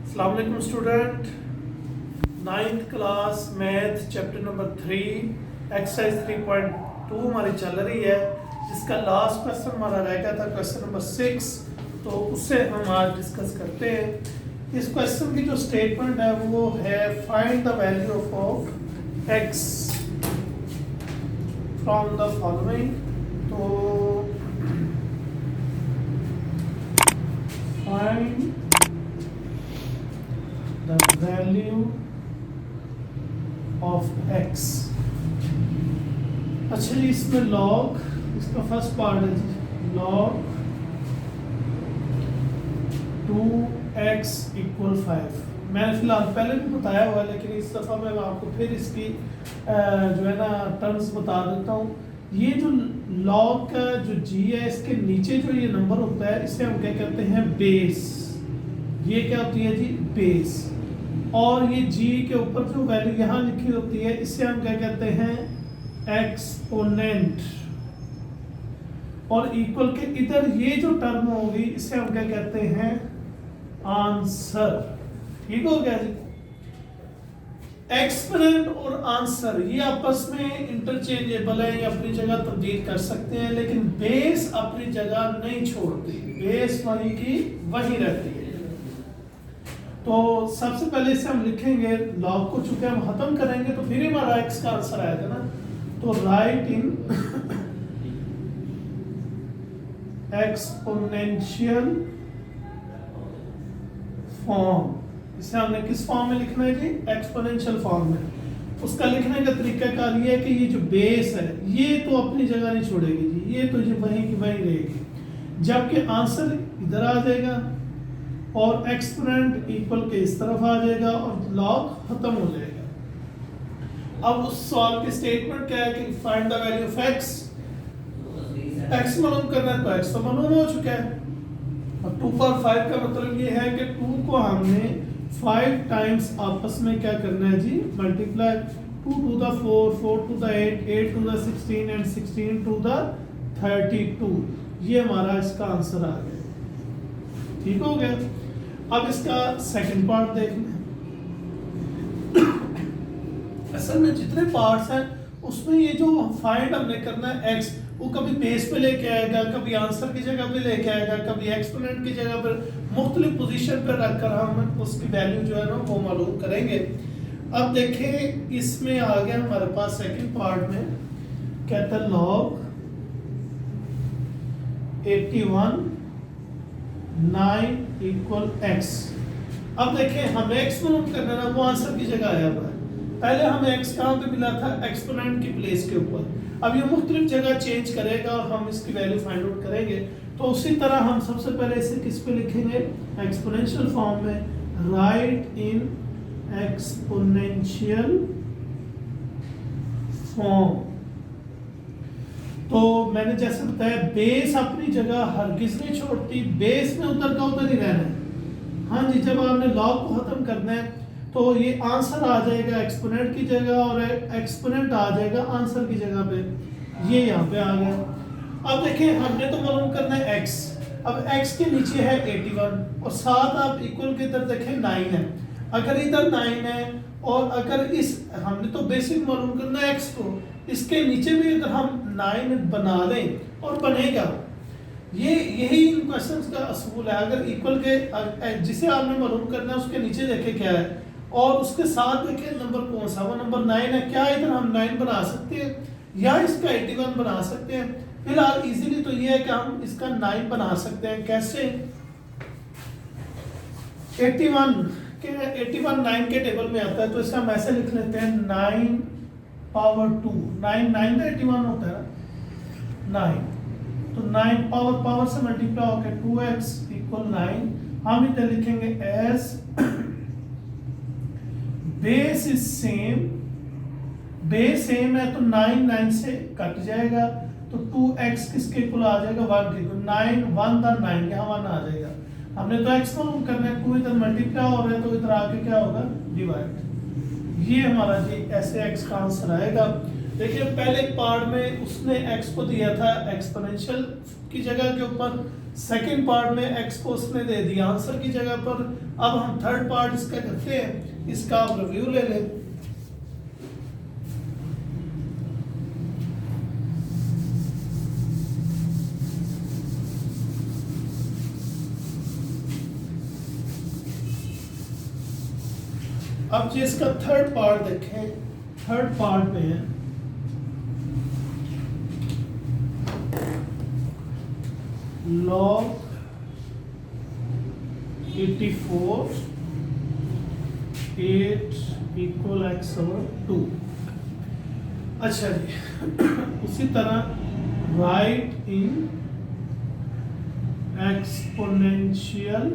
अस्सलाम वालेकुम student, 9th class math chapter number 3 exercise 3.2 हमारी चल रही है, जिसका लास्ट क्वेश्चन हमारा रह गया था क्वेश्चन नंबर 6। तो उससे हम आज डिस्कस करते हैं। इस क्वेश्चन की जो स्टेटमेंट है वो है find the value of x from the following. तो find the value of x। अच्छा जी, इसमें log, इसका फर्स्ट पार्ट है जी log 2x = 5। मैंने फिलहाल पहले भी बताया हुआ है, लेकिन इस दफ़ा मैं आपको फिर इसकी जो है ना टर्म्स बता देता हूँ। ये जो log का जो g है, इसके नीचे जो ये नंबर होता है इसे हम क्या कहते हैं, बेस। ये क्या होती है जी, बेस। और ये g के ऊपर जो वैल्यू यहाँ लिखी होती है इसे हम क्या कहते हैं, एक्सपोनेंट। और इक्वल के इधर ये जो टर्म होगी इसे हम क्या कहते हैं, आंसर। ठीक हो गया जी। एक्सपोनेंट और आंसर ये आपस में इंटरचेंजेबल है, ये अपनी जगह तब्दील कर सकते हैं, लेकिन बेस अपनी जगह नहीं छोड़ती, बेस वहीं की वहीं रहती है। तो सबसे पहले इसे हम लिखेंगे लॉग को, चूंकि हम खत्म करेंगे तो फिर हमारा एक्स का आंसर आएगा ना। तो राइट इन एक्सपोनेंशियल फॉर्म। इसे हमने किस फॉर्म में लिखना है जी, एक्सपोनेंशियल फॉर्म में। उसका लिखने का तरीकाकार ये है कि ये जो बेस है ये तो अपनी जगह नहीं छोड़ेगी जी, ये तो वहीं की वहीं रहेगी, जबकि आंसर इधर आ जाएगा और एक्सपोनेंट इक्वल के इस तरफ आ जाएगा और लॉग खत्म हो जाएगा। अब उस सवाल की स्टेटमेंट क्या है कि find the value of x. X मालूम करना है तो एक्स तो मालूम हो चुका है। अब 2 पर 5 का मतलब ये है कि 2 को हमने 5 टाइम्स आपस में क्या करना है जी, multiply. 2 to the 4, 4 to the 8, 8 to the 16 and 16 to the 32। ये हमारा इसका आंसर आ गया। ठीक हो गया। अब इसका सेकंड पार्ट देखना है। असल में जितने पार्ट्स हैं उसमें ये जो फाइंड हमने करना है एक्स, वो कभी बेस पे लेके आएगा, कभी आंसर की जगह पे लेके आएगा, कभी एक्सपोनेंट की जगह पर, मुख्तलिफ पोजीशन पर रखकर हम उसकी वैल्यू जो है ना वो मालूम करेंगे। अब देखें, इसमें आ गया हमारे पास सेकंड पार्ट में, कहता है log 81 9 = x। अब देखें, हमें x मालूम करना है ना, वो आंसर की जगह आया हुआ है। पहले हमें x कहाँ पे मिला था, एक्सपोनेंट की प्लेस के ऊपर। अब ये मुख्तलिफ जगह चेंज करेगा और हम इसकी वैल्यू फाइंड आउट करेंगे। तो उसी तरह हम सबसे पहले इसे किस पे लिखेंगे, एक्सपोनेंशियल फॉर्म में। Right in exponential form. तो मैंने जैसे बताया, बेस अपनी जगह हरगिज नहीं छोड़ती, बेस में उधर का उधर ही रहना है। हाँ जी, जब आपने लॉग को खत्म करना है तो ये आंसर आ जाएगा एक्सपोनेंट की जगह और एक्सपोनेंट आ जाएगा आंसर की जगह पे। ये यहाँ पे आ गया। अब देखिए, हमने तो मालूम करना है x। अब x के नीचे है 81 और साथ आप इक्वल के इधर देखें 9 है। अगर इधर 9 है और अगर इस, हमने तो बेसिक मालूम करना है x को, इसके नीचे भी अगर हम 9 बना लें और बनेगा, ये यही इन क्वेश्चंस का असूल है। अगर इक्वल के जिसे आपने मालूम करना है उसके नीचे देखे क्या है और उसके साथ देखें नंबर कौन सा, वो नंबर 9 है। क्या इधर हम 9 बना सकते हैं या इसका 81 बना सकते हैं? फिलहाल इजीली तो ये है कि हम इसका 9 बना सकते हैं। कैसे? 81 9 के टेबल में आता है, तो इसका हम ऐसे लिख लेते हैं 9 पावर 2। 9 9 का 81 होता है ना, 9। तो 9 पावर से मल्टीप्लाई होकर 2x = 9। हम इधर लिखेंगे as base is same. Base same है तो 9 9 से कट जाएगा, तो 2x किसके इक्वल आ जाएगा, 1 के इक्वल। 9 1 द 9, यहाँ 1 आ जाएगा। हमने तो x मालूम करना है, 2 इधर मल्टीप्लाई हो रहा है तो इधर आके क्या होगा, डिवाइड। ये हमारा जी ऐसे x का आंसर आएगा। देखिए, पहले पार्ट में उसने x को दिया था एक्सपोनेंशियल की जगह के ऊपर, सेकेंड पार्ट में एक्स को उसने दे दिया आंसर की जगह पर। अब हम थर्ड पार्ट इसका करते हैं, इसका आप रिव्यू ले लें। अब जो इसका थर्ड पार्ट देखें, थर्ड पार्ट में है log 84 8 इक्वल x ओवर 2। अच्छा जी उसी तरह राइट इन एक्सपोनेंशियल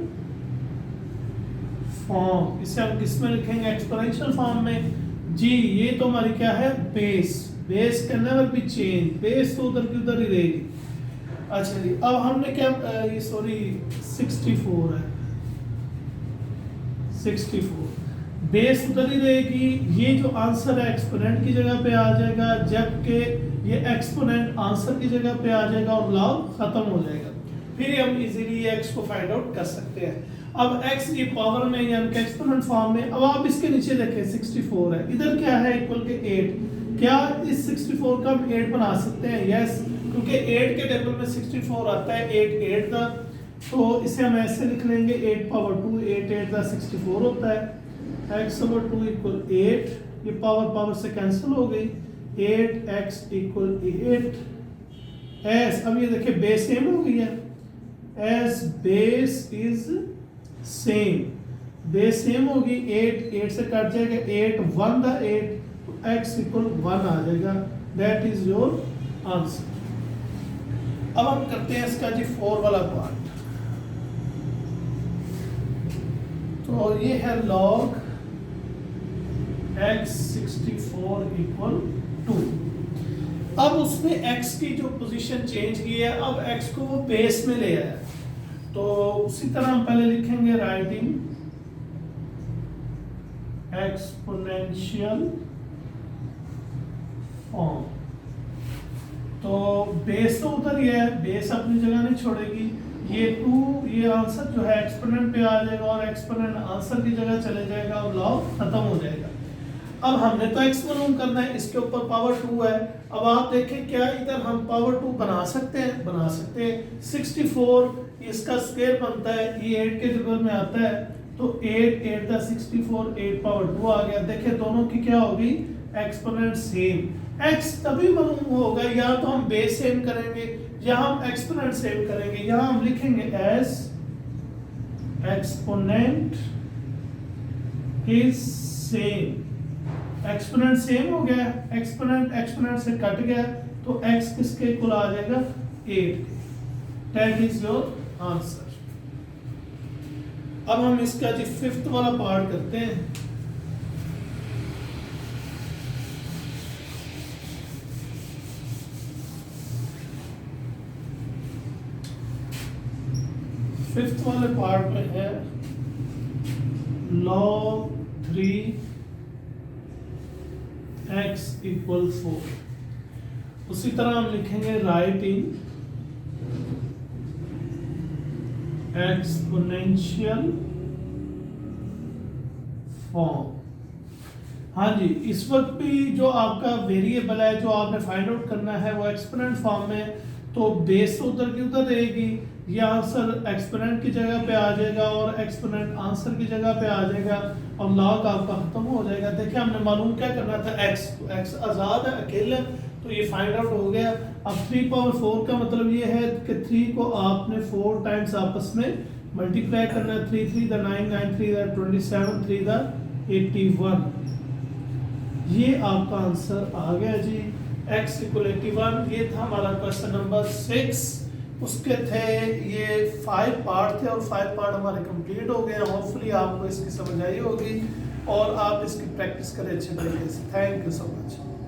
फॉर्म, इसे हम किस में लिखेंगे? एक्सपोनेंशियल फॉर्म में। जी ये तो हमारी क्या है? Base. Base can never be change, base तो उधर की उधर ही रहेगी। अच्छा जी अब हमने क्या ये सॉरी 64 है, 64 बेस उधर ही रहेगी। ये जो आंसर है एक्सपोनेंट की जगह पे आ जाएगा, जबकि ये एक्सपोनेंट आंसर की जगह पे आ जाएगा और लॉग खत्म हो जाएगा। फिर हम इजीली x को फाइंड आउट कर सकते हैं। अब x की पावर में यानी कि एक्सपोनेंट फॉर्म में, अब आप इसके नीचे देखें 64 है, इधर क्या है? इक्वल के 8। क्या इस 64 का हम 8 बना सकते हैं? यस, क्योंकि 8 के टेबल में 64 आता है, 8 8 का, तो इसे हम ऐसे लिख लेंगे 8 पावर 2, 8 8 का 64 होता है। x ओवर 2 इक्वल 8, ये पावर पावर से कैंसिल हो गई, 8x इक्वल 8 एस। अब ये देखिए बेस सेम हो गई है, S base is same, base same होगी, 8 8 से कट जाएगा, 8 1 द 8, तो x इक्वल 1 आ जाएगा। That is your answer. अब हम करते हैं इसका जी 4 वाला पार्ट। तो ये है log x 64 इक्वल 2। अब उसने x की जो पोजीशन चेंज की है, अब x को वो बेस में ले आया, तो उसी तरह हम पहले लिखेंगे राइटिंग एक्सपोनेंशियल फॉर्म। तो बेस तो उधर ही है, बेस अपनी जगह नहीं छोड़ेगी। ये 2 ये आंसर जो है एक्सपोनेंट पे आ जाएगा और एक्सपोनेंट आंसर की जगह चले जाएगा और लॉग खत्म हो जाएगा। अब हमने तो x मालूम करना है, इसके ऊपर पावर 2 है। अब आप देखें क्या इधर हम पावर 2 बना सकते हैं? बना सकते हैं। 64 इसका स्क्वायर बनता है, ये 8 के टेबल में आता है, तो 8 8 का 64, 8 पावर 2 आ गया। देखिए दोनों की क्या होगी? Exponent same. x तभी मालूम होगा या तो हम बेस सेम करेंगे या हम एक्सपोनेंट सेम करेंगे। यहाँ हम लिखेंगे S exponent is same. Exponent same हो गया, एक्सपोनेंट एक्सपोनेंट से कट गया, तो x किसके इक्वल आ जाएगा? 8। That is your answer. अब हम इसका जी 5th वाला पार्ट करते हैं। फिफ्थ वाले पार्ट में है log 3 x इक्वल 4। उसी तरह हम लिखेंगे राइटिंग एक्सपोनेंशियल फॉर्म। हाँ जी इस वक्त भी जो आपका वेरिएबल है जो आपने फाइंड आउट करना है वो एक्सपोनेंट फॉर्म में, तो बेस उधर की उधर रहेगी, ये आंसर एक्सपोनेंट की जगह पे आ जाएगा और एक्सपोनेंट आंसर की जगह पे आ जाएगा और लॉग आपका खत्म हो जाएगा। देखिए हमने मालूम क्या करना था? x, तो x आज़ाद है अकेले, तो ये फाइंड आउट हो गया। अब 3 पावर 4 का मतलब ये है कि 3 को आपने 4 टाइम्स आपस में मल्टीप्लाई करना है। 3 3 द 9, 9 3 द 27, 3 द 81। ये आपका आंसर आ गया जी, x इक्वल 81। ये था हमारा क्वेश्चन नंबर 6। उसके थे ये 5 पार्ट थे और 5 पार्ट हमारे कंप्लीट हो गए। होपफुली आपको इसकी समझ आई होगी और आप इसकी प्रैक्टिस करें अच्छे तरीके से। Thank you so much.